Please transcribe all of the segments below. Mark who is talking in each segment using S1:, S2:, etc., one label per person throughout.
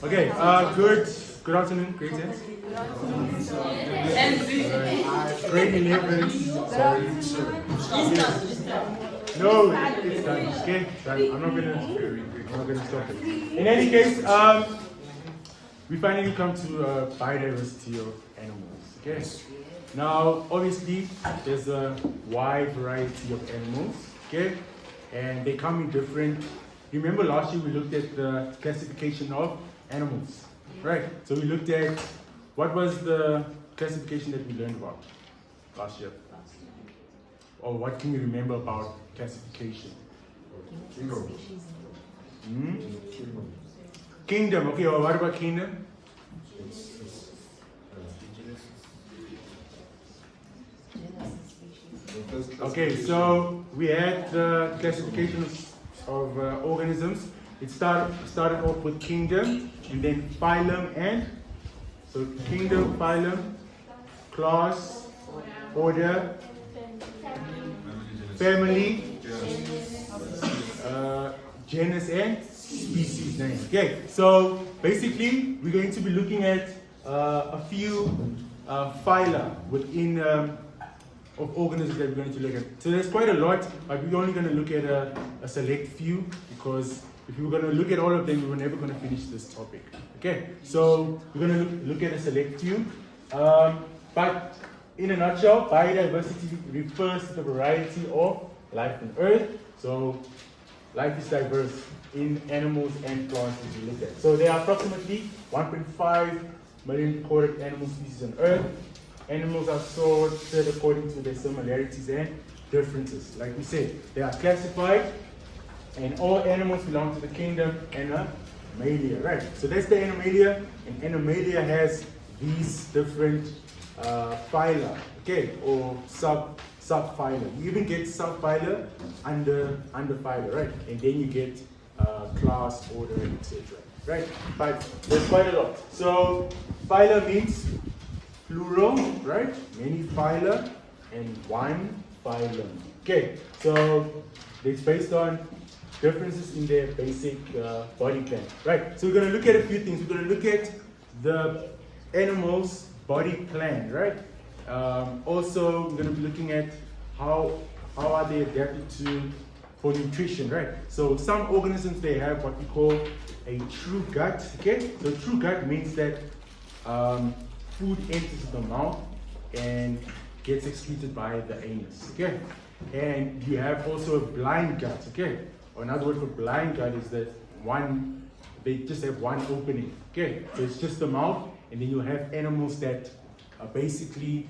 S1: Okay, good afternoon, great gents. Grade 11. Sorry. No, it's done. Okay, done. I'm not gonna stop it. In any case, we finally come to biodiversity of animals. Okay. Now, obviously, there's a wide variety of animals. Okay, and they come in different. Remember last year we looked at the classification of animals, right? So we looked at what was the classification that we learned about last year? Or what can you remember about classification?
S2: Kingdom.
S1: Kingdom, okay, well, what about kingdom? Okay, so we had the classification of organisms. It started off with kingdom, and then phylum and, so kingdom, phylum, class, order, family, genus and species name. Okay, so basically we're going to be looking at a few phyla within of organisms that we're going to look at. So there's quite a lot, but we're only going to look at a select few, because if we were going to look at all of them, we were never going to finish this topic. Okay, so we're going to look at a select few. But in a nutshell, biodiversity refers to the variety of life on Earth. So life is diverse in animals and plants as we look at. So there are approximately 1.5 million recorded animal species on Earth. Animals are sorted according to their similarities and differences. Like we said, they are classified, and all animals belong to the kingdom Annelida, right? So that's the Annelida, and Annelida has these different phyla, okay, or subphyla. You even get subphyla under phyla, right? And then you get class, order, etc. Right? But there's quite a lot. So phyla means plural, right? Many phyla and one phylum. Okay, so it's based on differences in their basic body plan, right? So we're going to look at a few things. We're going to look at the animal's body plan, right? Also, we're going to be looking at how are they adapted for nutrition, right? So some organisms, they have what we call a true gut. Okay, so true gut means that food enters the mouth and gets excreted by the anus. Okay, and you have also a blind gut. Okay, or another word for blind gut is that they just have one opening. Okay, so it's just the mouth, and then you have animals that basically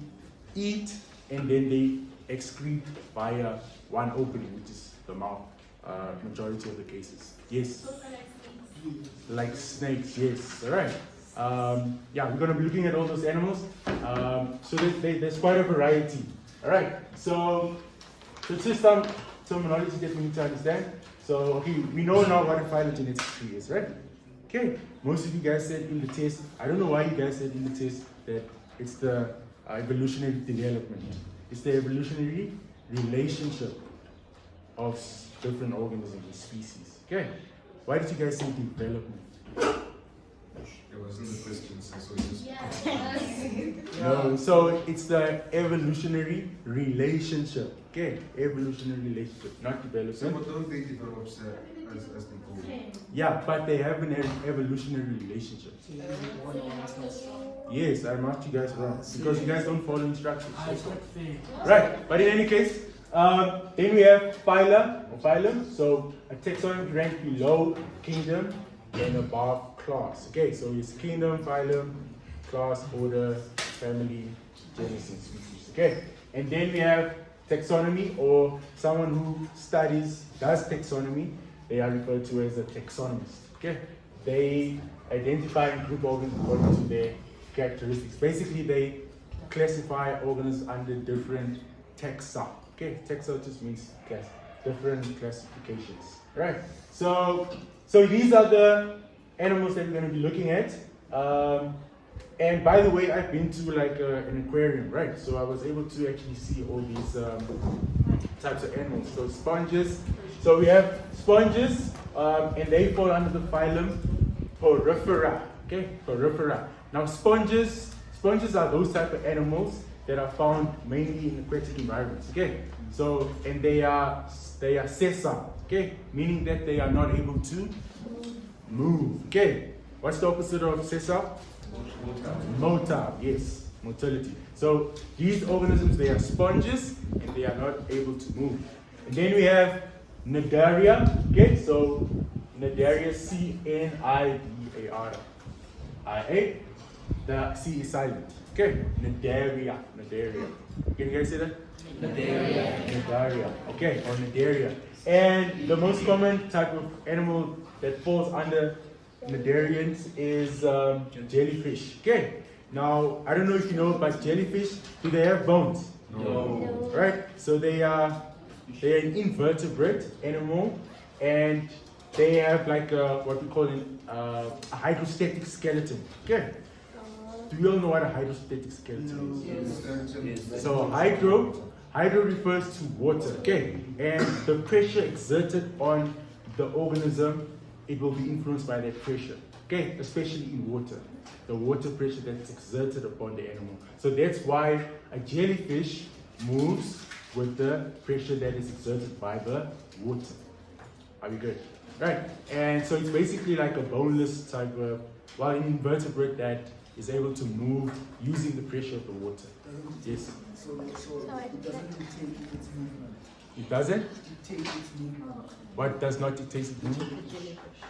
S1: eat and then they excrete via one opening, which is the mouth. Majority of the cases. Yes. Like snakes, yes. All right. Yeah, we're going to be looking at all those animals. So there's quite a variety. All right. So it's just some terminology that we need to understand. So, okay, we know now what a phylogenetic tree is, right? Okay. Most of you guys said in the test, I don't know why you guys said in the test that it's the evolutionary development. It's the evolutionary relationship of different organisms and species. Okay. Why did you guys say development?
S2: It wasn't the question, so it was just...
S1: No, so it's the evolutionary relationship. Okay, evolutionary relationship, not development.
S2: So, but don't they develop as they go?
S1: Yeah, but they have an evolutionary relationship. Yes, I marked you guys wrong because you guys don't follow instructions. Right, but in any case, then we have phyla or phylum. So a taxonomy rank below kingdom and above class. Okay, so it's kingdom, phylum, class, order, family, genus, and species. Okay, and then we have taxonomy, or someone who does taxonomy. They are referred to as a taxonomist. Okay, they identify and group organisms according to their characteristics. Basically, they classify organisms under different taxa. Okay, taxa just means class, different classifications. Right. So these are the animals that we're going to be looking at. And by the way, I've been to like an aquarium, right? So I was able to actually see all these types of animals. So sponges. So we have sponges, and they fall under the phylum Porifera. Okay, Porifera. Now sponges are those type of animals that are found mainly in aquatic environments. Okay, so and they are sessile. Okay, meaning that they are not able to move. Okay, what's the opposite of sessile? Motile. Yes, motility. So these organisms, they are sponges and they are not able to move. And then we have Cnidaria. Okay, so Cnidaria, Cnidaria. The C is silent. Okay, Cnidaria. Can you guys say that? Cnidaria. Okay, or Cnidaria. And the most common type of animal that falls under Cnidarians is jellyfish. Okay. Now, I don't know if you know, but jellyfish, do they have bones?
S2: No.
S1: Right? So they are an invertebrate animal, and they have like what we call a hydrostatic skeleton. Okay. Do you all know what a hydrostatic skeleton is?
S2: Yes.
S1: So hydro refers to water. Okay. And the pressure exerted on the organism, it will be influenced by that pressure. Okay, especially in water. The water pressure that's exerted upon the animal. So that's why a jellyfish moves with the pressure that is exerted by the water. Are we good? Right. And so it's basically like a boneless type of, well, an invertebrate that is able to move using the pressure of the water. Yes.
S3: So it doesn't dictate its movement.
S1: It doesn't?
S3: Dictate its movement.
S1: What does not dictate its movement?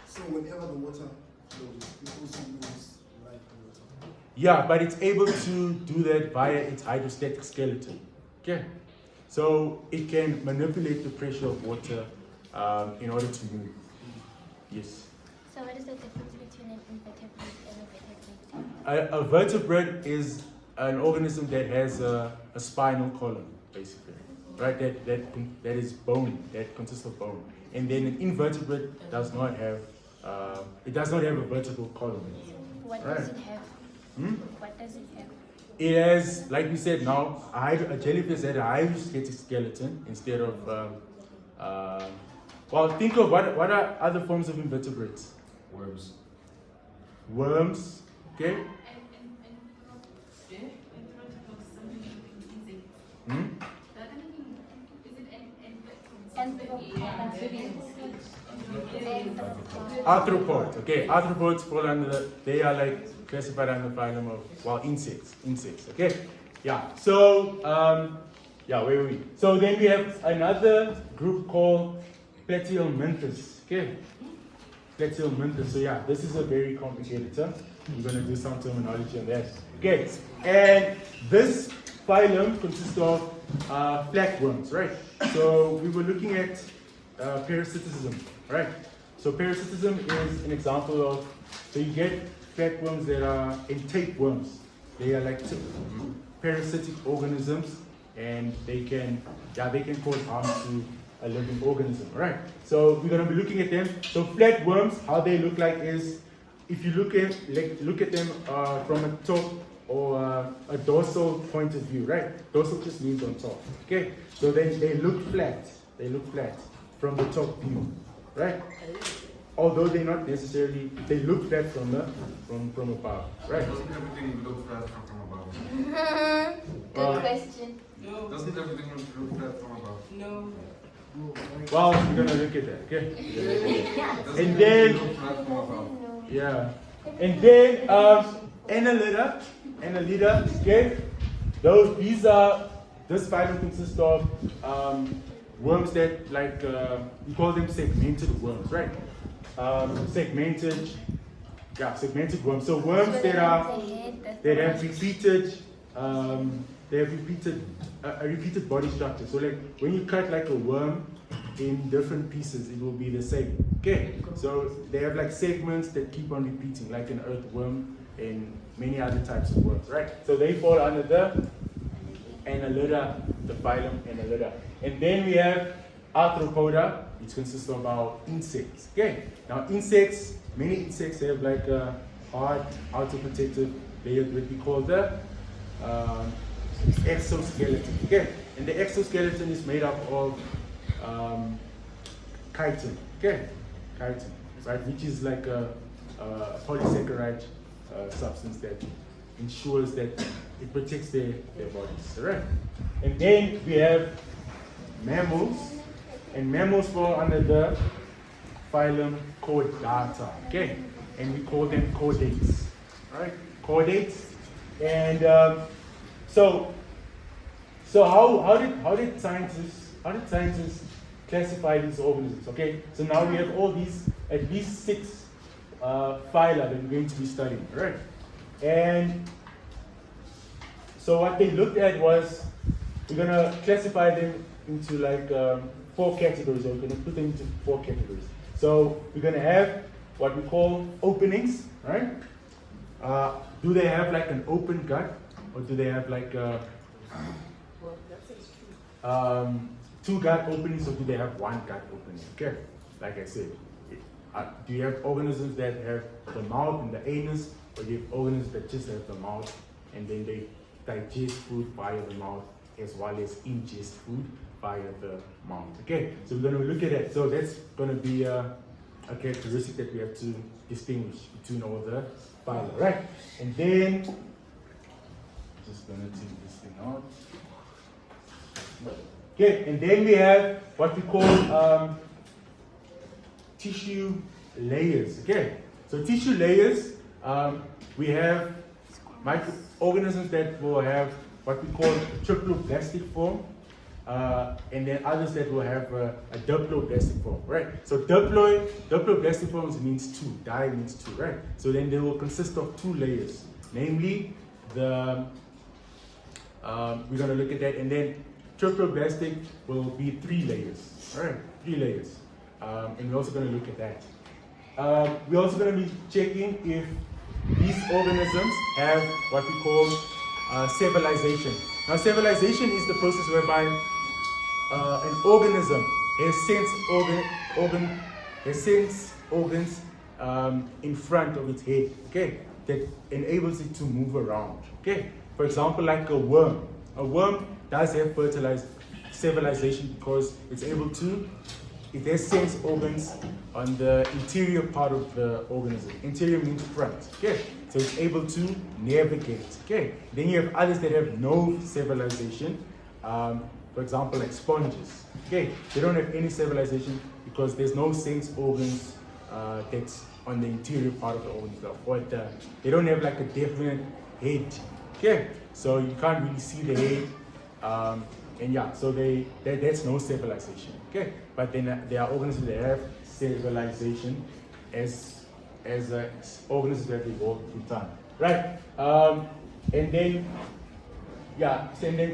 S3: So whenever the water flows, it also moves like the water.
S1: Yeah, but it's able to do that via its hydrostatic skeleton. Okay. So it can manipulate the pressure of water in order to move. Yes.
S4: So what is the difference between an invertebrate and a vertebrate?
S1: A vertebrate is an organism that has a spinal column, basically, right? That is bone, that consists of bone. And then an invertebrate does not have a vertebral column.
S4: What
S1: Right.
S4: does it have? What does it have?
S1: It has, like we said now, a jellyfish had a hydrostatic skeleton instead of, well, think of what are other forms of invertebrates?
S2: Worms.
S1: Worms, okay? Arthropods, okay? Arthropods fall under they are like classified under the phylum of, well, insects, okay? Yeah, so, yeah, where were we? So then we have another group called Platyhelminthes, okay? Platyhelminthes, so yeah, this is a very complicated term. We're going to do some terminology on that. Okay, and this phylum consists of flatworms, right? So we were looking at parasitism, right? So parasitism is an example of, so you get flatworms that are and tapeworms. They are like parasitic organisms, and they can cause harm to a living organism, right? So we're going to be looking at them. So flatworms, how they look like is, if you look at them from a top or a dorsal point of view, right? Dorsal just means on top. Okay, so then they look flat. They look flat from the top view, right? Although they're not necessarily, they look flat from above, right?
S2: Doesn't everything look flat from above?
S4: Good question.
S5: No.
S2: Doesn't everything look flat from above?
S5: No.
S1: Well, we're gonna look at that, okay?
S2: Doesn't
S1: And then-
S2: everything look flat from above?
S1: Yeah. And then Annelida, okay? This phylum consists of worms that we call them segmented worms, right? Segmented worms. So worms that have repeated a repeated body structure. So like when you cut like a worm in different pieces, it will be the same. Okay, so they have like segments that keep on repeating, like an earthworm and many other types of worms, right? So they fall under the Annelida, the phylum Annelida. And then we have Arthropoda, which consists of our insects. Okay, now many insects have like a hard outer protective layer that we call the exoskeleton. Okay, and the exoskeleton is made up of chitin. Okay, chitin, right, which is like a polysaccharide substance that ensures that it protects their bodies. Alright? And then we have mammals, and mammals fall under the phylum Chordata. Okay? And we call them chordates. Alright? Chordates. And so how did scientists classify these organisms? Okay, so now we have all these, at least 6 phyla that we're going to be studying, right? And so what they looked at was, we're going to classify them into like 4 categories, or we're going to put them into 4 categories. So we're going to have what we call openings, right? Do they have like an open gut, or do they have like 2 gut openings, or do they have 1 gut opening? Okay, like I said, do you have organisms that have the mouth and the anus, or do you have organisms that just have the mouth and then they digest food via the mouth as well as ingest food via the mouth? Okay, so we're going to look at that. So that's going to be a characteristic that we have to distinguish between all the phyla, right? And then, just going to take this thing out. Okay, and then we have what we call tissue layers. Okay, so tissue layers, we have microorganisms that will have what we call triploblastic form, and then others that will have a diploblastic form, right? So diploblastic forms means 2, di means 2, right? So then they will consist of 2 layers, namely the, we're going to look at that, and then triploblastic will be 3 layers, all right? 3 layers, and we're also going to look at that. We're also going to be checking if these organisms have what we call civilization. Now, civilization is the process whereby an organism has sense organs in front of its head, okay, that enables it to move around. Okay, for example, like a worm. A worm does have civilization because it's able to. It has sense organs on the interior part of the organism. Interior means front. Okay, so it's able to navigate. Okay, then you have others that have no civilization. For example, like sponges. Okay, they don't have any civilization because there's no sense organs that's on the interior part of the organism. Or they don't have like a definite head. Okay, so you can't really see the head. And yeah, so that's no civilization. Okay, but then there are organisms that have civilization as organisms that evolve through time, right? And then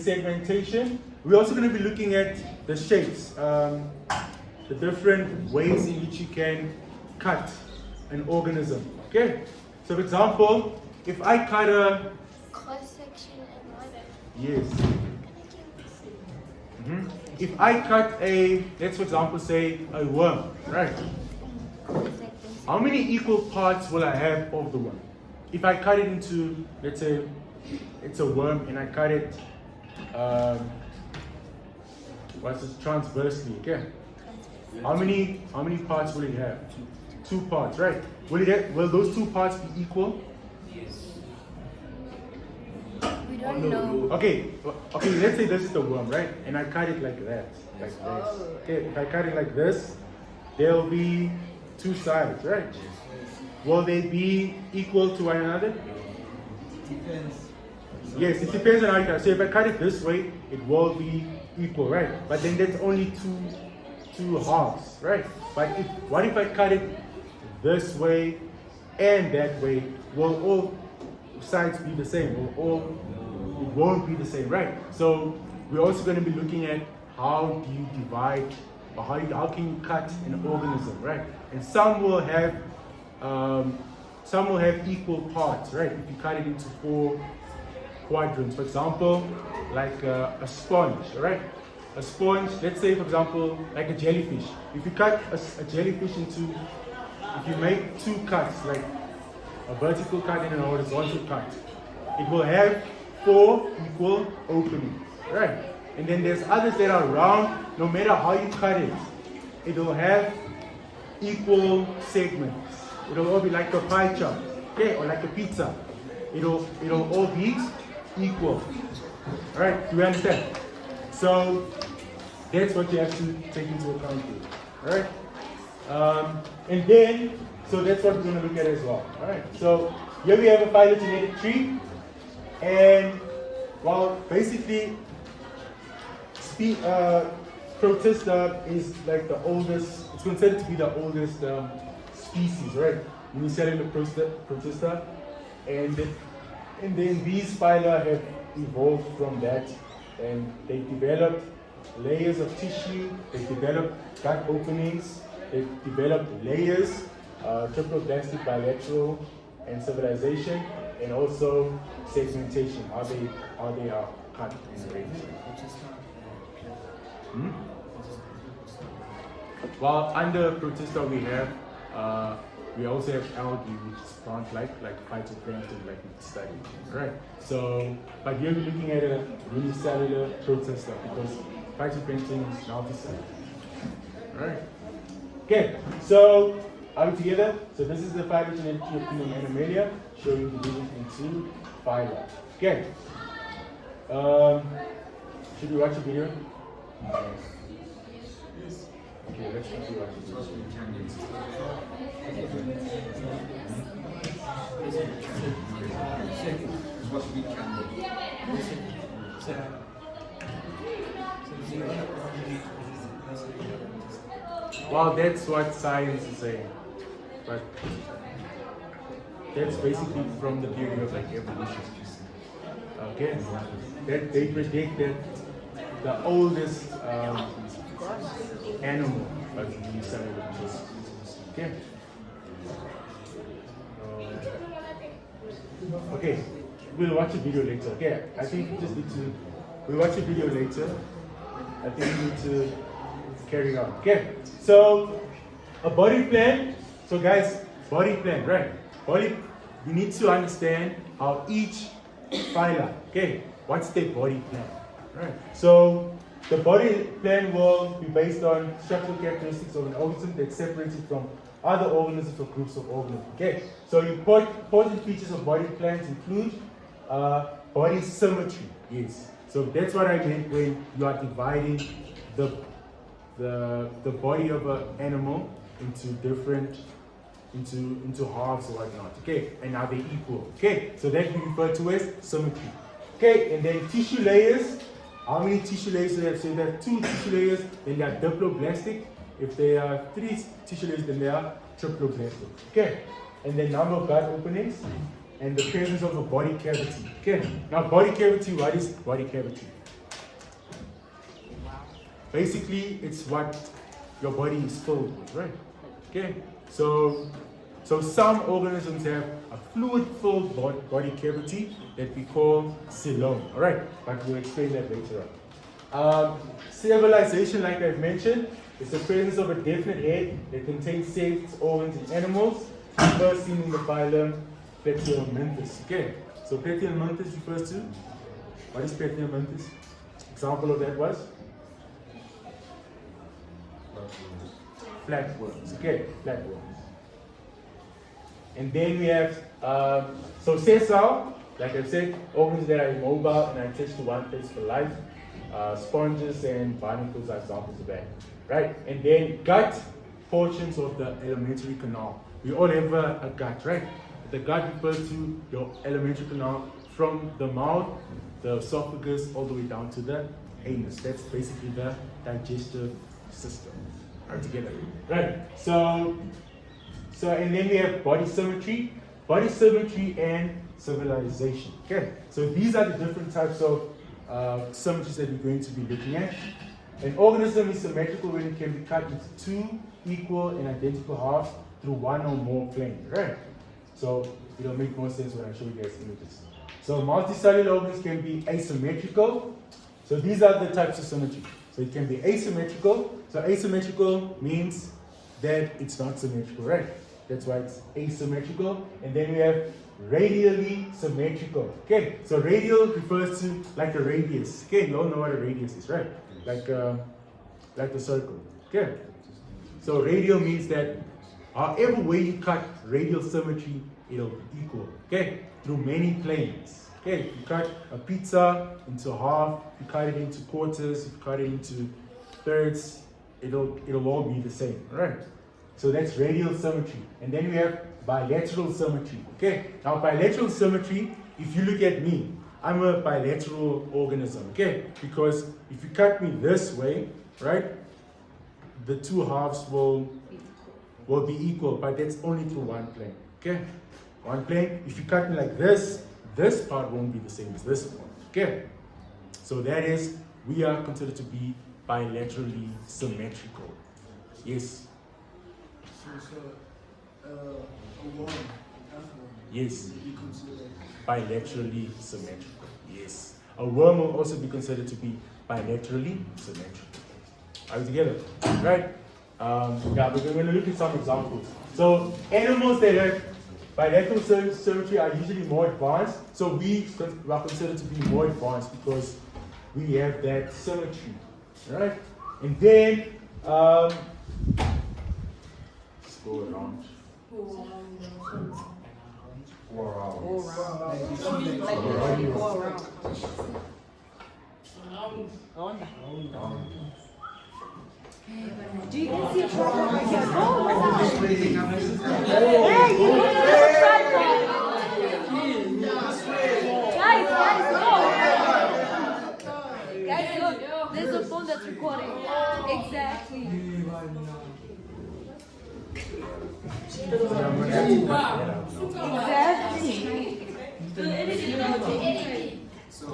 S1: segmentation. We're also going to be looking at the shapes, the different ways in which you can cut an organism. Okay, so for example, if I cut a
S4: cross-section and what?
S1: yes. If I cut let's for example say a worm, right? How many equal parts will I have of the worm? If I cut it into, let's say, it's a worm and I cut it, transversely, okay? How many parts will it have? 2 parts, right? Will those 2 parts be equal?
S4: We don't know.
S1: Okay, let's say this is the worm, right? And I cut it like that, like this. Okay, if I cut it like this, there will be 2 sides, right? Will they be equal to one another?
S3: Depends.
S1: Yes, it depends on how you cut. So if I cut it this way, it will be equal, right? But then that's only two halves, right? But what if I cut it this way and that way? Will all sides be the same? It won't be the same, right? So we're also going to be looking at how do you divide, or how can you cut an organism, right? And some will have equal parts, right? If you cut it into 4 quadrants, for example, like a sponge, right? A sponge, let's say for example, like a jellyfish. If you cut a jellyfish into, if you make 2 cuts, like a vertical cut and a horizontal cut, it will have 4 equal openings, right? And then there's others that are round. No matter how you cut it, it will have equal segments, it'll all be like a pie chart, okay, or like a pizza. It'll all be equal. All right, do we understand? So that's what you have to take into account here. All right, and then so that's what we're going to look at as well. All right, so here we have a phylogenetic tree, and well, basically, Protista is like the oldest. It's considered to be the oldest species, right? Unicellular Protista, and then these phyla have evolved from that, and they developed layers of tissue. They developed gut openings. They developed layers, triploblastic, bilateral, and civilization, and also segmentation. How they are cut and arranged. Well, under Protista we also have algae, which is plant-like, like phytoplankton, like we studied. Right. So, but here we're looking at a unicellular Protista because phytoplankton is multicellular. Right. Okay. So, are we together? So this is the phylogenetic tree of kingdom Animalia, showing division into phyla. Okay. Should we watch a video? Okay, let's continue watching this.
S2: What we can
S1: Well, that's what science is saying, but that's basically from the theory of like evolution. Okay, that they predict that the oldest animal was unicellular. Okay. Okay, we'll watch a video later. Okay, I think we just need to. We'll watch a video later. I think we need to carry on. Okay, so a body plan. So guys, body plan, right? Body. We need to understand how each phyla. Okay, what's their body plan, right? So the body plan will be based on structural characteristics of an organism that's separated from other organisms or groups of organisms. Okay, so important features of body plans include body symmetry. Yes, so that's what I meant when you are dividing the body of an animal into different into halves or whatnot. Okay, and now they're equal. Okay, so that we refer to as symmetry. Okay, and then tissue layers. How many tissue layers do they have? So they have 2 tissue layers, then they are diploblastic. If they are 3 tissue layers, then they are triploblastic. Okay, and then number of gut openings and the presence of a body cavity. Okay, now body cavity, what is body cavity? Basically, it's what your body is filled with, right? Okay, so some organisms have a fluid-filled body cavity that we call coelom. All right, but we'll explain that later on. Civilization, like I've mentioned, is the presence of a definite head that contains sex organs in animals, first seen in the phylum Platyhelminthes. Okay, so Platyhelminthes refers to, what is Platyhelminthes? Example of that was? Flatworms. Okay, flatworms. And then we have, so sessile, like I said, organs that are immobile and are attached to one place for life. Sponges and barnacles are examples of that, right? And then gut, portions of the alimentary canal. We all have a gut, right? The gut refers to your alimentary canal from the mouth, the esophagus, all the way down to the anus. That's basically the digestive system. All together, right? So and then we have body symmetry and civilization. Okay, so these are the different types of symmetries that we're going to be looking at. An organism is symmetrical when it can be cut into 2 equal and identical halves through 1 or more planes, right? So it'll make more sense when I show you guys images. So multicellular organs can be asymmetrical. So these are the types of symmetry. So it can be asymmetrical. So asymmetrical means that it's not symmetrical, right? That's why it's asymmetrical. And then we have radially symmetrical. Okay, so radial refers to like a radius. Okay, you all know what a radius is, right? Like a circle. Okay, so radial means that However way you cut radial symmetry, it'll be equal, okay? Through many planes. Okay, if you cut a pizza into half, if you cut it into quarters, if you cut it into thirds, it'll all be the same, alright? So that's radial symmetry. And then we have bilateral symmetry, okay? Now bilateral symmetry, if you look at me, I'm a bilateral organism, okay? Because if you cut me this way, right, the two halves will be equal, but that's only through one plane, okay? One plane. If you cut me like this part won't be the same as this one, okay? So that is, we are considered to be bilaterally symmetrical. Yes?
S3: So, a worm,
S1: Yes.
S3: you consider
S1: Bilaterally symmetrical. Yes. A worm will also be considered to be bilaterally symmetrical. Are we together? Right? Yeah, but we're going to look at some examples. So animals that have bilateral symmetry are usually more advanced. So we are considered to be more advanced because we have that symmetry. Right? And then let's go around.
S5: Do you guys see a tripod right here? Oh, yeah, you need a tripod. Guys, look. There's a phone that's recording. Exactly. Exactly.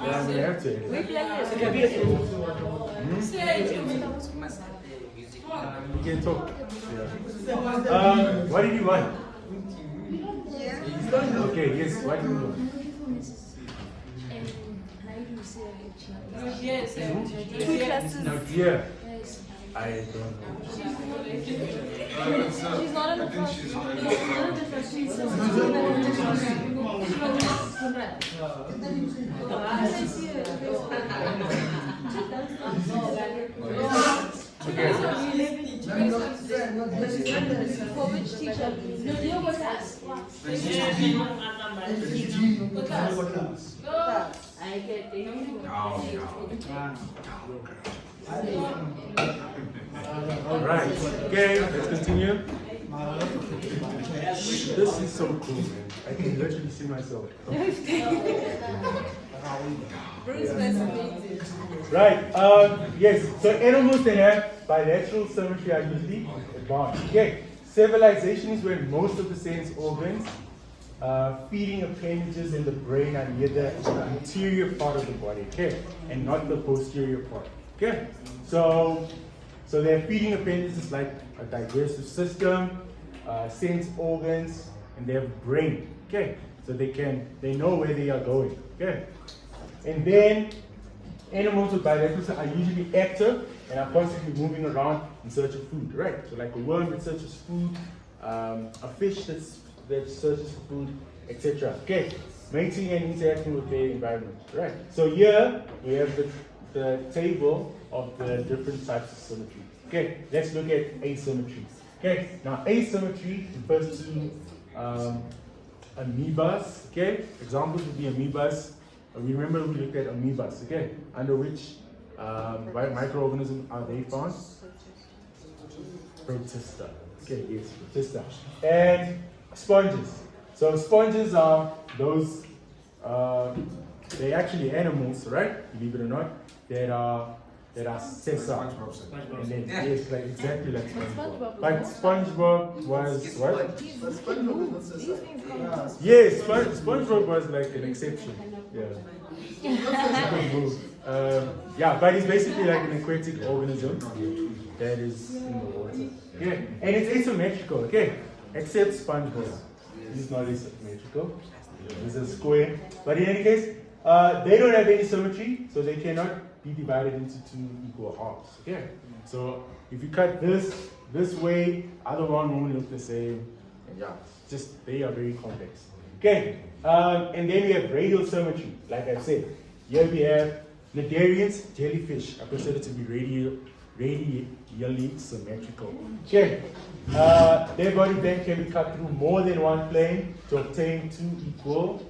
S1: Yeah, we have to edit.
S5: We play this.
S1: You can talk. Yeah. What did you want? Okay, yes, what do you want?
S5: Two classes.
S1: Now, dear, I don't know.
S5: She's not in the class.
S1: Okay.
S5: For which teacher?
S1: Alright, okay, let's continue. This is so cool, man. I can literally see myself. Right, yes, so animals that have bilateral symmetry are usually advanced. Okay, civilization is when most of the sense organs, feeding appendages in the brain are near the anterior part of the body, okay, and not the posterior part, okay. So their feeding appendages like a digestive system, sense organs, and they have a brain, okay. So they know where they are going, okay. And then animals with bilateral are usually active and are constantly moving around in search of food, right? So like a worm that searches food, a fish that searches for food, etc. Okay, mating and interacting with their environment, right? So here we have the table of the different types of symmetry. Okay, let's look at asymmetry. Okay, now asymmetry refers to amoebas. Okay, examples would be amoebas. Remember we looked at amoebas. Okay, under which microorganism are they found? Protista. Okay, yes, protista. And sponges. So sponges are those, they're actually animals, right? Believe it or not, that are sessile. And then, yes, like exactly like SpongeBob. But SpongeBob was what? Yes, SpongeBob was like an exception. Yeah. Yeah, but it's basically like an aquatic organism that is in the water. Yeah, and it's asymmetrical, okay? Except SpongeBob. He's not asymmetrical. He's a square. But in any case, they don't have any symmetry, so they cannot be divided into two equal halves. Okay? So if you cut this way, other one won't look the same. And yeah, just they are very complex. Okay, and then we have radial symmetry, like I said. Here we have Cnidarians, jellyfish are considered to be radially symmetrical. Okay. Their body plan can be cut through more than one plane to obtain two equal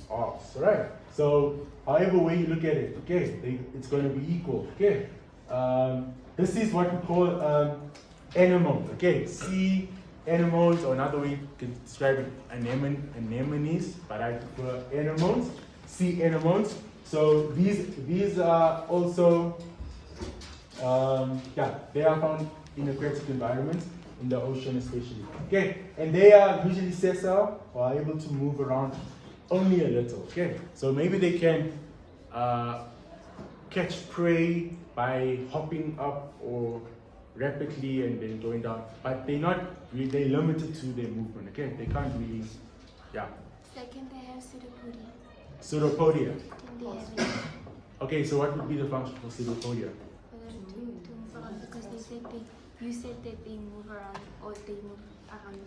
S1: halves. Right? So, however way you look at it, okay, it's going to be equal. Okay. This is what we call anemones. Okay. C anemones, or another way you can describe it, anemones, but I prefer anemones. C anemones. So these are also they are found in aquatic environments, in the ocean especially. Okay, and they are usually sessile or are able to move around only a little. Okay, so maybe they can catch prey by hopping up or rapidly and then going down, but they're limited to their movement. Okay, they can't really,
S4: Second, they have pseudopodia.
S1: Pseudopodia.
S4: Then they have it
S1: Okay, so what would be the function for pseudopodia?
S4: for them to move around because you said that they move around or they move around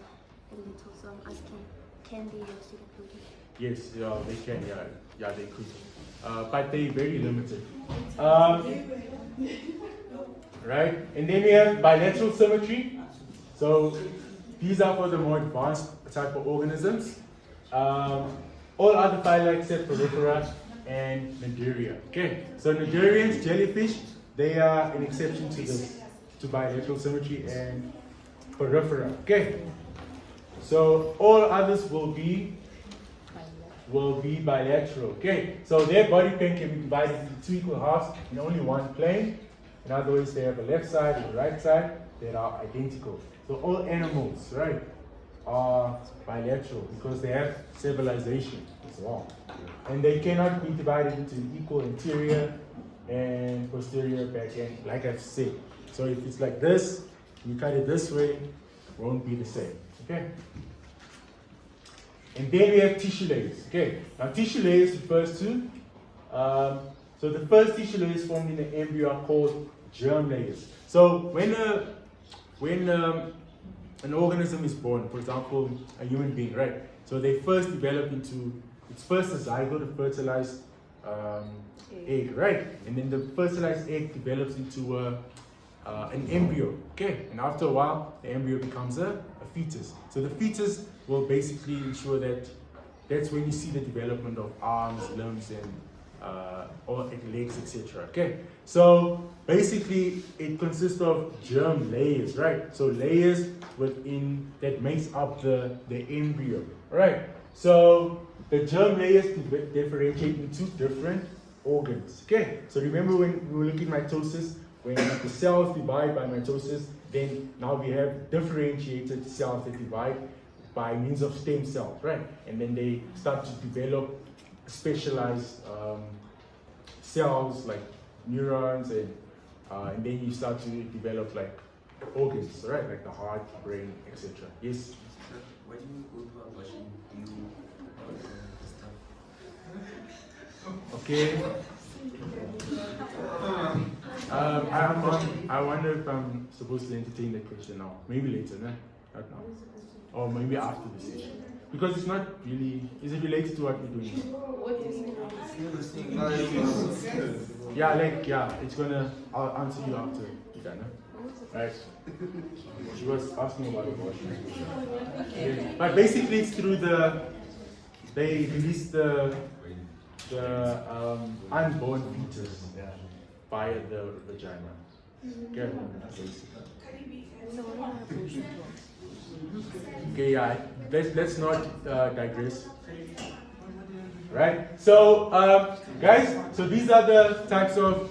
S4: a little. So I'm asking, can they have pseudopodia?
S1: Yes, they can. They could, but they're very limited. Right, and then we have bilateral symmetry. So these are for the more advanced type of organisms. All other phyla except Porifera and Cnidaria. Okay, so Cnidarians, jellyfish, they are an exception to this, to bilateral symmetry and Porifera. Okay, so all others will be bilateral. Okay, so their body plane can be divided into two equal halves in only one plane. In other words, they have a left side and a right side that are identical. So all animals, right, are bilateral because they have civilization as well. And they cannot be divided into equal anterior and posterior back end, like I've said. So if it's like this, you cut it this way, it won't be the same. Okay? And then we have tissue layers. Okay, now tissue layers refers to, so the first tissue layers formed in the embryo are called germ layers. So when an organism is born, for example, a human being, right? So they first develop into, it's first a zygote, a fertilized egg, right? And then the fertilized egg develops into an embryo, okay? And after a while, the embryo becomes a fetus. So the fetus will basically ensure that that's when you see the development of arms, limbs, and or legs, etc. Okay, so basically it consists of germ layers, right? So layers within that makes up the embryo, right? So the germ layers differentiate into different organs. Okay, so remember when we were looking at mitosis, when the cells divide by mitosis, then now we have differentiated cells that divide by means of stem cells, right? And then they start to develop specialized cells like neurons, and then you start to develop like organs, right? Like the heart, brain, etc. Yes?
S6: Why do you go to abortion? Do you stuff?
S1: Okay. I wonder if I'm supposed to entertain that question now. Maybe later, no? Not now. Or maybe after the session. Because it's not really, is it related to what we're doing now? It's gonna, I'll answer you after you're done, huh? Right? She was asking about abortion. Yeah. But basically it's through they release the unborn fetus via the vagina. Okay? Okay, let's not digress. Right? So, guys, so these are the types of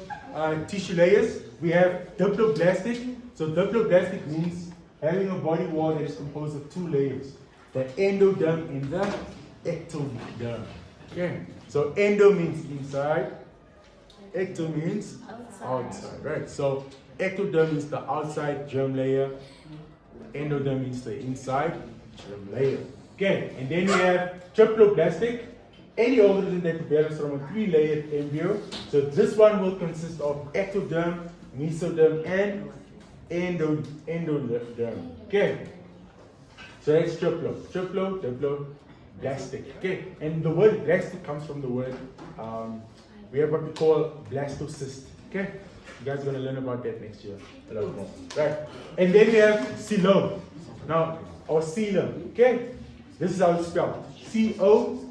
S1: tissue layers. We have diploblastic. So diploblastic means having a body wall that is composed of two layers, the endoderm and the ectoderm. Okay? So endo means inside, ecto means outside, right? So ectoderm is the outside germ layer, endoderm means the inside germ layer. Okay, and then we have triploblastic, any organism that develops from a three-layered embryo. So this one will consist of ectoderm, mesoderm, and endoderm. Okay, so that's triploblastic. Okay, and the word blastic comes from the word, we have what we call blastocyst. Okay? You guys are going to learn about that next year a lot more. Right? And then we have coelom. Now, or coelom. Okay? This is how it's spelled. C-O-E-L-O-M.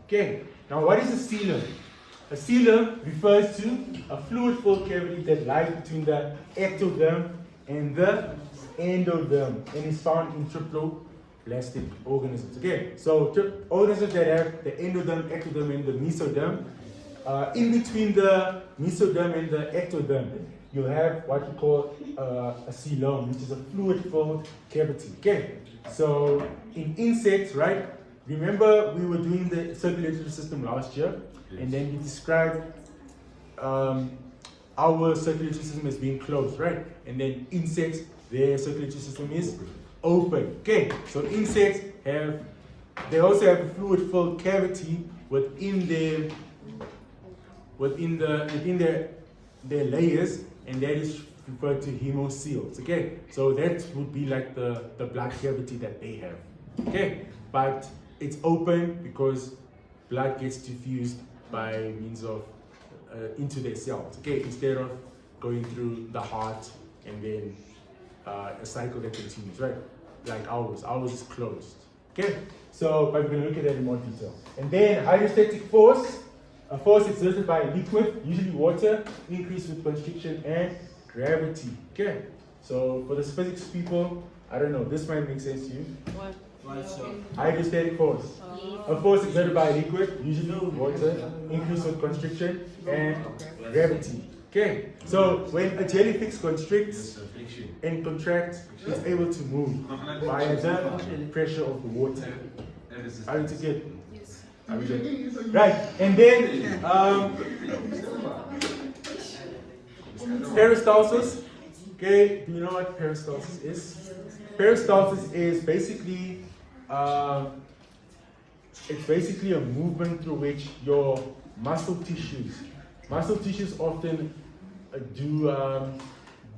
S1: Okay? Now, what is a coelom? A coelom refers to a fluid-filled cavity that lies between the ectoderm and the endoderm and is found in triploblastic organisms. Okay, so organisms that have the endoderm, ectoderm, and the mesoderm. In between the mesoderm and the ectoderm, you'll have what we call a coelom, which is a fluid-filled cavity. Okay, so in insects, right? Remember we were doing the circulatory system last year, and then we described our circulatory system as being closed, right? And then insects, their circulatory system is open. Okay, so insects they also have a fluid-filled cavity within their layers, and that is referred to hemocoels. Okay, so that would be like the blood cavity that they have. Okay, but it's open because blood gets diffused by means of into their cells. Okay, instead of going through the heart and then a cycle that continues, right? Like ours is closed. Okay, so but we're going to look at that in more detail. And then hydrostatic force, a force exerted by a liquid, usually water, increased with constriction and gravity. Okay, so for the physics people, I don't know, this might make sense to you.
S5: What?
S1: Hydrostatic force. A force exerted by a liquid, usually water, increased with constriction and gravity. Okay, so when a jellyfish constricts and contracts, it's able to move via the pressure of the water. Are we together? Yes. Are we good? Right, and then peristalsis. Okay, do you know what peristalsis is? Peristalsis is basically it's basically a movement through which your muscle tissues often do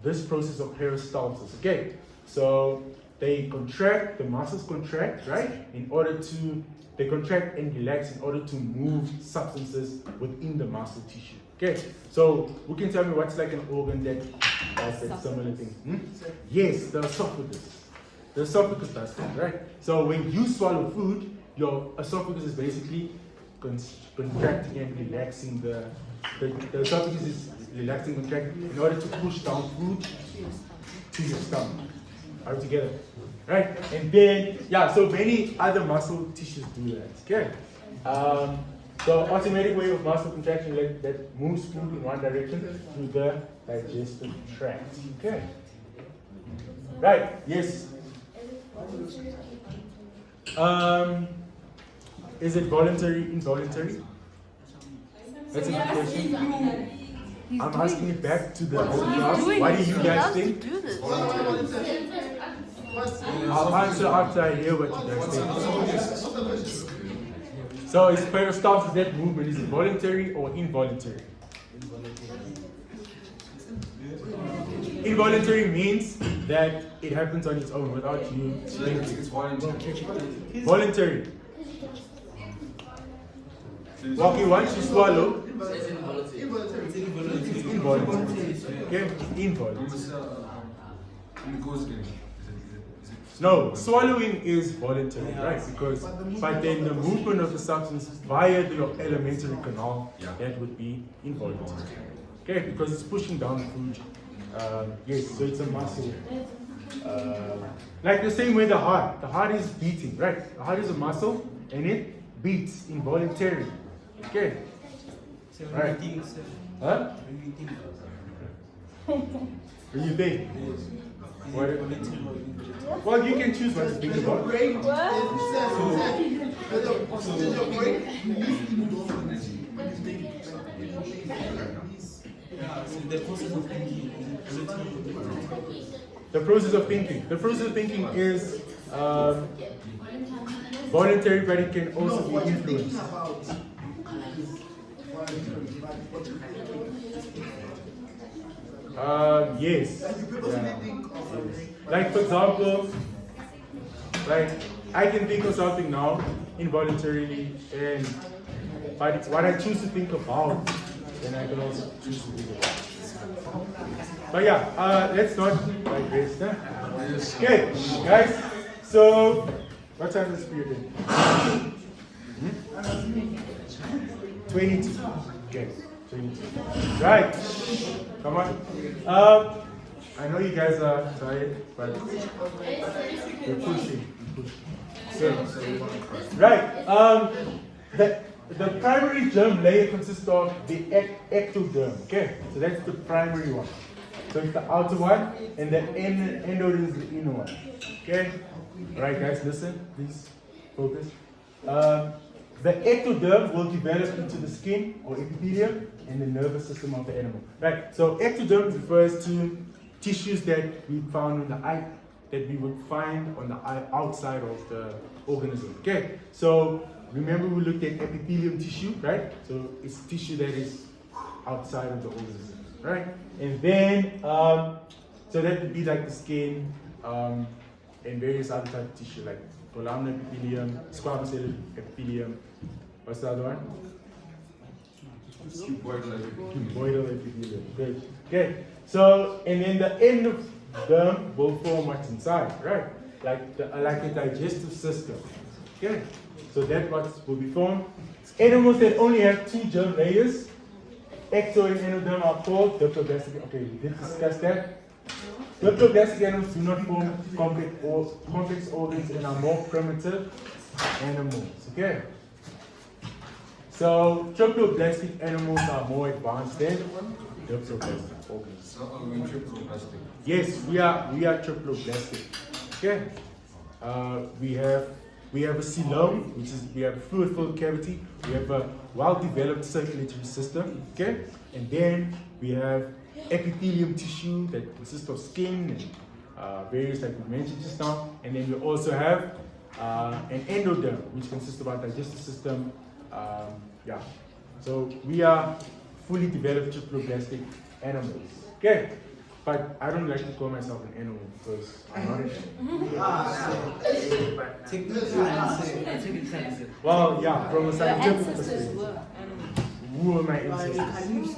S1: this process of peristalsis. Okay, so they contract, the muscles contract, right? They contract and relax in order to move substances within the muscle tissue. Okay, so who can tell me what's like an organ that does that similar thing? Yes, the esophagus. The esophagus does that, right? So when you swallow food, your esophagus is basically contracting and relaxing. The esophagus is relaxing and contracting in order to push down food to your stomach. Are we together? Right? And then, yeah, so many other muscle tissues do that. Okay. So automatic way of muscle contraction that moves food in one direction through the digestive tract. Okay. Right, yes. Is it voluntary, involuntary? That's a good question. I'm asking it back to the whole class. What do you guys think? I'll answer after I hear what you guys think. So is peristalsis, that movement, is it voluntary or involuntary? Involuntary means that it happens on its own without you thinking. Voluntary. Okay, once you swallow, it's involuntary. Okay, involuntary. No, swallowing is voluntary, right? But then the movement of the substance via the alimentary canal, that would be involuntary. Okay, because it's pushing down food. Yes, so it's a muscle. Like the same way the heart is beating, right? The heart is a muscle and it beats involuntarily. Okay. Right. Huh? What do you think? Well, you can choose what to think about.
S3: The process of thinking.
S1: The process of thinking is voluntary, but it can also be influenced. Yes. Yeah. Like for example, like I can think of something now involuntarily, but what I choose to think about then I can also choose to do that. But yeah, let's not digress. Huh? Okay, guys. So, what time is it for you then? 22. Okay, 22. Right. Come on. I know you guys are tired, but we're pushing. So, right. The primary germ layer consists of the ectoderm. Okay, so that's the primary one. So it's the outer one, and the endoderm is the inner one. Okay. Right, guys, listen, please focus. The ectoderm will develop into the skin or epithelium and the nervous system of the animal. Right. So ectoderm refers to tissues that we found on the eye, that we would find on the outside of the organism. Okay. So remember we looked at epithelium tissue, right? So it's tissue that is outside of the organism, right? And then so that would be like the skin and various other types of tissue like columnar epithelium, squamous cell epithelium. What's the other one? Cuboidal epithelium. Good. Okay. So and then the endoderm will form what's inside, right? Like a digestive system. Okay. So that what will be formed. Animals that only have two germ layers, ecto and endoderm, are called diploblastic. Okay, we did discuss that. Diploblastic animals do not form complex organs and are more primitive animals. Okay. So triploblastic animals are more advanced than diploblastic organs.
S2: So are we triploblastic?
S1: Yes, we are triploblastic. Okay. We have a coelom, which is we have a fluid-filled cavity. We have a well-developed circulatory system. Okay, and then we have epithelium tissue that consists of skin and various like we mentioned just now. And then we also have an endoderm, which consists of our digestive system. Yeah, so we are fully developed triploblastic animals. Okay. But I don't like to call myself an animal because I'm not an animal. Well, yeah, from a scientific perspective. Who are my ancestors?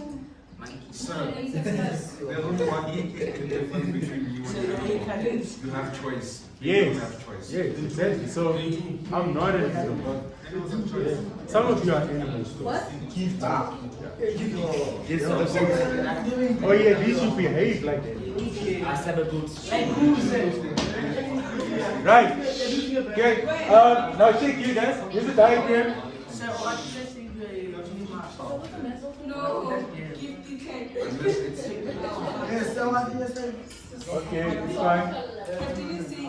S2: Sir, there's only one difference between you and animals. You have choice. You
S1: Yes.
S2: don't have choice.
S1: Yes, exactly. So I'm not an animal.
S2: Animals have choice.
S1: Some of you are animals. What? Oh yeah, these should behave like that. Right. Okay. Now check you guys. Here's a diagram. Okay, it's fine. Use this.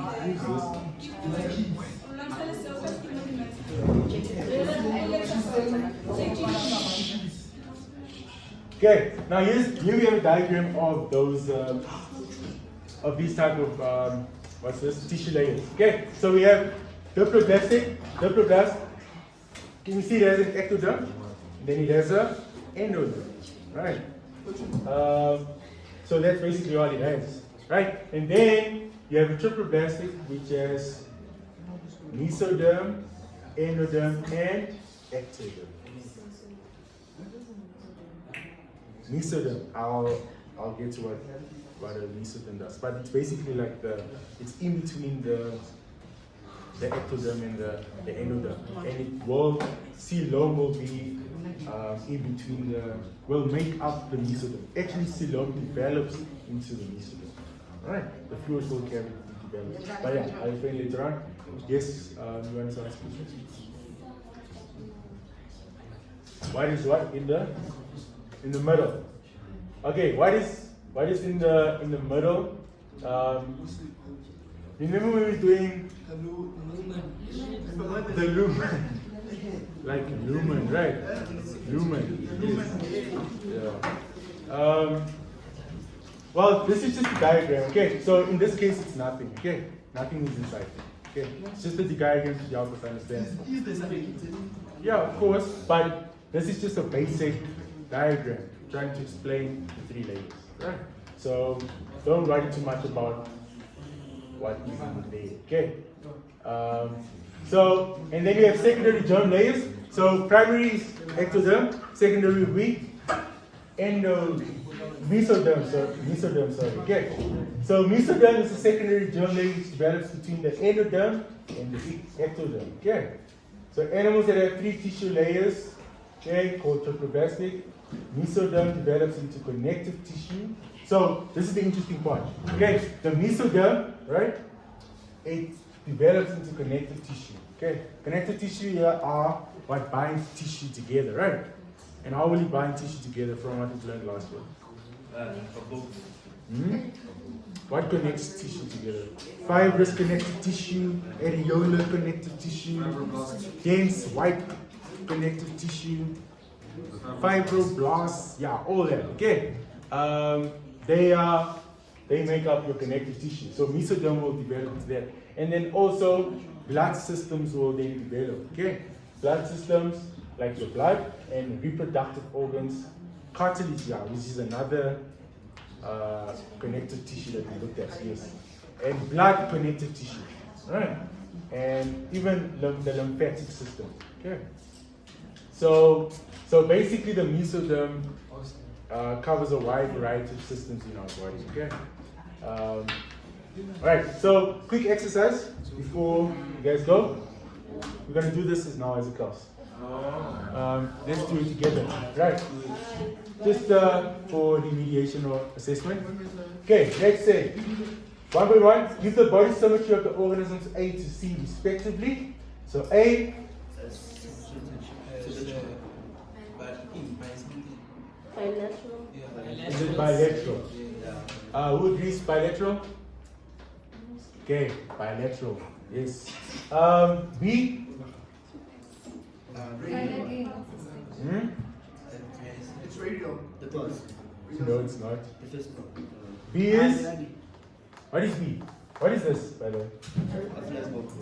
S1: Okay, now here we have a diagram of those of these type of what's this tissue layers. Okay, so we have diploblast. Can you see there's an ectoderm? Then it has a endoderm, right? So that's basically all it has, right? And then you have a triploblastic, which has mesoderm, endoderm, and ectoderm. Mesoderm, I'll get to what a mesoderm does, but it's basically like it's in between the ectoderm and the endoderm, and it will coelom will be in between will make up the mesoderm. Actually, coelom develops into the mesoderm. All right, the fluid-filled cavity develops. But yeah, I'll explain later on. Yes, you want to ask questions? What is what in the middle? Okay, what is in the middle? Remember when we were doing the lumen? Like lumen, right? Lumen. Yes. Yeah. Well, this is just a diagram. Okay, so in this case, it's nothing. Okay, nothing is inside. Okay, it's just a diagram to help us understand. Yeah, of course, but this is just a basic diagram trying to explain the three layers. Right? So don't worry too much about what is in the layer. Okay. So and then we have secondary germ layers. So primary is ectoderm, secondary weak, mesoderm, sorry. Okay. So mesoderm is a secondary germ layer which develops between the endoderm and the ectoderm. Okay. So animals that have 3 tissue layers, okay, called triploblastic. Mesoderm develops into connective tissue. So this is the interesting part. Okay, the mesoderm, right? It develops into connective tissue. Okay, connective tissue here are what binds tissue together, right? And how will it bind tissue together from what we learned last week? What connects tissue together? Fibrous connective tissue, areolar connective tissue, dense white connective tissue, fibroblasts, yeah, all that. Okay, they make up your connective tissue. So mesoderm will develop into that, and then also blood systems will then develop. Okay, blood systems like your blood and reproductive organs, cartilage, yeah, which is another connective tissue that we looked at, yes, and blood connective tissue, right, and even the lymphatic system. Okay, so basically the mesoderm covers a wide variety of systems in our body. Okay. Alright, so quick exercise before you guys go. We're gonna do this now as a class. Let's do it together. Right. Just for remediation or assessment. Okay, let's say 1 by 1, give the body symmetry of the organisms A to C respectively. So A
S5: Bilateral.
S1: is it bilateral? Who agrees bilateral? Okay, bilateral. Yes. B.
S3: It's radial.
S1: No, it's not. B is. What is B? What is this, by the way?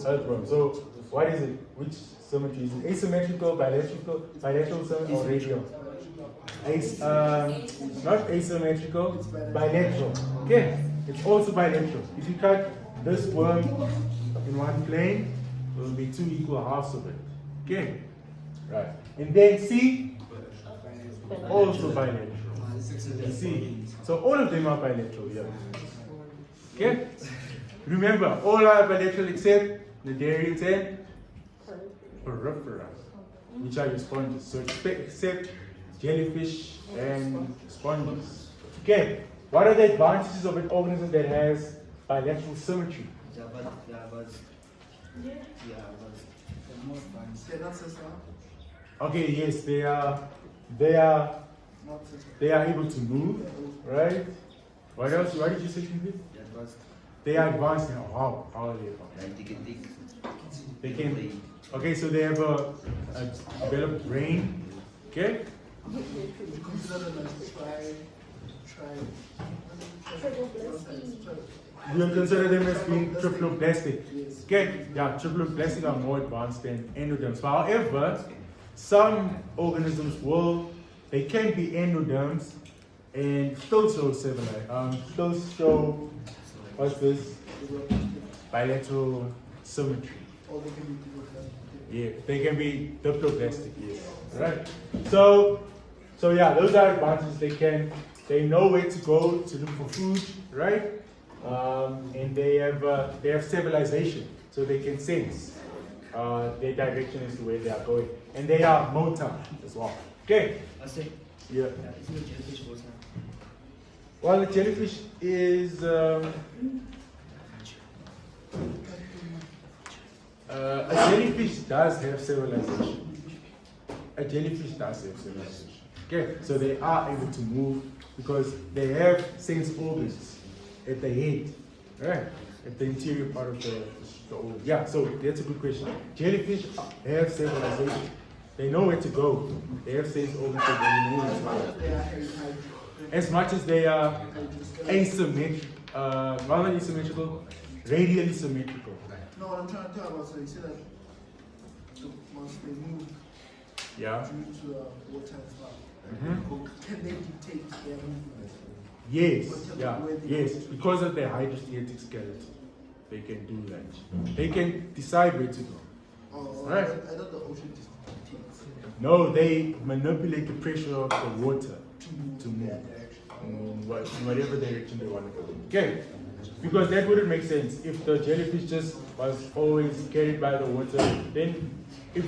S1: Earthworm. So, what is it? Which symmetry is it? Asymmetrical, bilateral, or radial? Not asymmetrical, bilateral. Okay, it's also bilateral. If you cut this worm in one plane, it will be 2 equal halves of it. Okay, right. And then C, also bilateral. You see, so all of them are bilateral here. Okay, remember, all are bilateral except Cnidarians and Porifera, which are your sponges. So except jellyfish and sponges. Okay, what are the advantages of an organism that has bilateral symmetry?
S3: They're not sessile.
S1: Okay, yes, they are
S3: Not sessile.
S1: able to move, right? What else? What did you say? They are advanced now. How are they advanced? They can. Okay, so they have a developed brain. Okay.
S3: We consider them as
S1: We will consider them as being triploblastic. Okay, yeah, triploblastic are more advanced than endoderms. However, some organisms they can be endoderms and still show what's this? Bilateral symmetry.
S3: Or they can be diploblastic.
S1: Yeah, they can be diploblastic, yes. Right. So yeah, those are advantages. They know where to go to look for food, right? And they have civilization, so they can sense their direction as to where they are going, and they are motor as well. Okay. Yeah. Well, the jellyfish is a jellyfish does have civilization. A jellyfish does have civilization. Okay, so they are able to move because they have sense organs at the head, right? At the interior part of the organ. Yeah, so that's a good question. Jellyfish have civilization. They know where to go. They have sense organs, so they know where to go. As much as they are asymmetrical, well, not asymmetrical, radially symmetrical.
S3: No, what I'm trying to talk about, so you said that once they move
S1: Yeah.
S3: due to water and stuff,
S1: Mm-hmm.
S3: can they dictate their movement?
S1: Yes, yeah, yes. Because of their hydrostatic skeleton, they can do that. They can decide where to go.
S3: Oh,
S1: Right.
S3: I thought the ocean just dictates.
S1: No, they manipulate the pressure of the water to move in whatever direction they want to go. Okay, because that wouldn't make sense if the jellyfish just was always carried by the water. Then,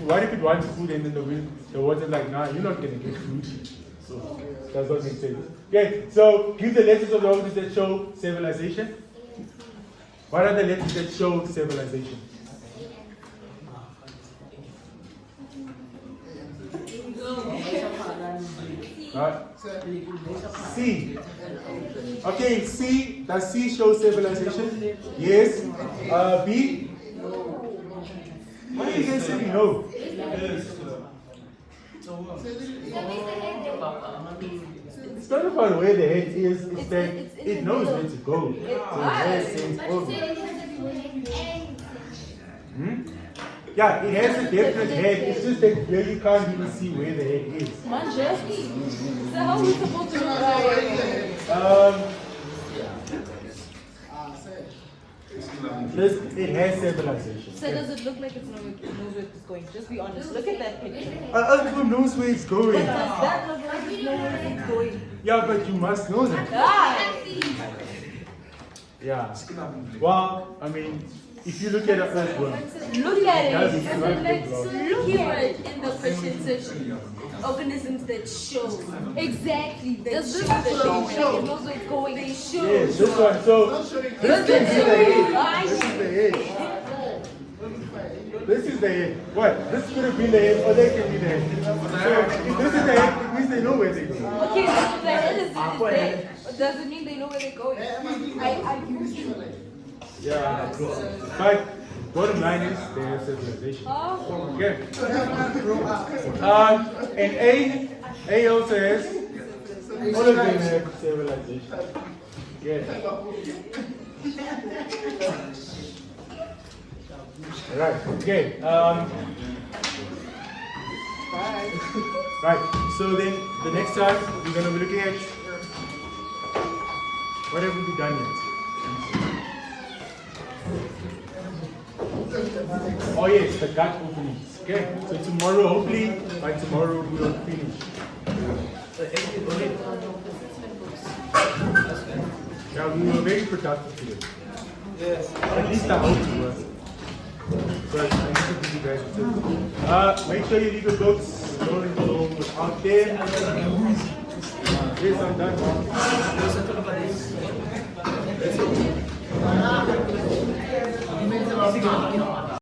S1: what if it wants food and then the water's like, nah, you're not gonna get food. So does not make sense. Okay, so give the letters of the organisms that show civilization. What are the letters that show civilization? C. Okay, C. Does C show civilization? Yes. B. Why are you guys saying no? It's not about where the head is, it's that it knows where to go. So it has sense over. Yeah, it has a definite head, it's just that here you can't even see where the head is.
S5: So how are we supposed to know?
S1: It has civilization.
S5: So does it look like it knows where it's going? Just be honest. Look at that picture.
S1: Everyone knows where it's going.
S5: But does that look like it knows where it's going?
S1: Yeah, but you must know that. Yeah. Well, I mean, if you look at an earthworm,
S5: Look at it.
S1: does it look like
S7: Keyword in the question section. Organisms that show.
S5: Exactly. Does this
S7: show.
S5: look like it knows where it's going? They show.
S1: yes, this one. So this thing is the head. This is the head. This is the head. What? This could have been the head, or that can be the head. So if this is the head, it means they know where they're going.
S5: Okay, so the head is there. Does it mean they know where they're going? I use it.
S1: Yeah. But bottom line is they have civilization.
S5: Oh.
S1: Okay. And A also has, all of them have civilization. Yeah. Right, okay. Right, so then the next time we're going to be looking at what have we done yet? Oh yes, the gut openings. Okay, so tomorrow, hopefully by tomorrow we will finish. Yeah, we were very productive today. Yes. At least I hope to work. But I need to give you guys a tip. Make sure you leave your books out there. Yes, I'm done. That's it.